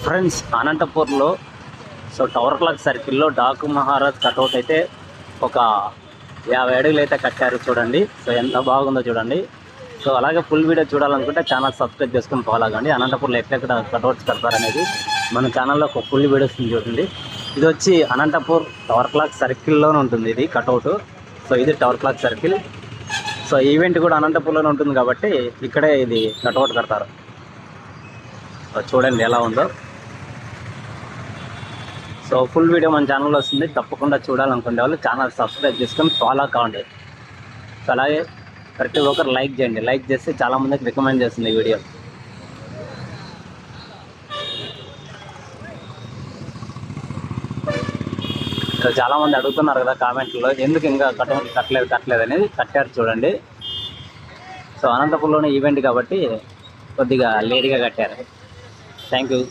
Friends, అనంతపూర్లో tower clock సర్కిల్లో Daaku Maharaj cutout అయితే ఒక 50 అడుగులు అయితే కట్టారు చూడండి. ఎంత బాగుందో చూడండి. అలాగే ఫుల్ వీడియో చూడాలనుకుంటే ఛానల్ సబ్స్క్రైబ్ చేసుకొని ఫాలో అవ్వండి. అనంతపూర్లో ఎక్కడెక్కడ కటౌట్స్ కడతారనేది మన ఛానల్లో ఒక ఫుల్ వీడియోస్ చూడండి. ఇది వచ్చి అనంతపూర్ టవర్ క్లాక్ సర్కిల్లోనే ఉంటుంది ఇది కటౌట్. ఇది టవర్ క్లాక్ సర్కిల్. ఈవెంట్ కూడా అనంతపూర్లోనే ఉంటుంది కాబట్టి ఇక్కడే ఇది కటౌట్ కడతారు. చూడండి ఎలా ఉందో. ఫుల్ వీడియో మన ఛానల్లో వస్తుంది. తప్పకుండా చూడాలనుకునే వాళ్ళు ఛానల్ సబ్స్క్రైబ్ చేసుకొని ఫాలో కావండి. అలాగే ప్రతి ఒక్కరు లైక్ చేయండి. లైక్ చేస్తే చాలామందికి రికమెండ్ చేస్తుంది ఈ వీడియో. చాలామంది అడుగుతున్నారు కదా కామెంట్లో, ఎందుకు ఇంకా కటౌట్ కట్టలేదు అనేది. కట్టారు చూడండి. అనంతపూర్లోనే ఈవెంట్ కాబట్టి కొద్దిగా లేట్గా కట్టారు. Thank you.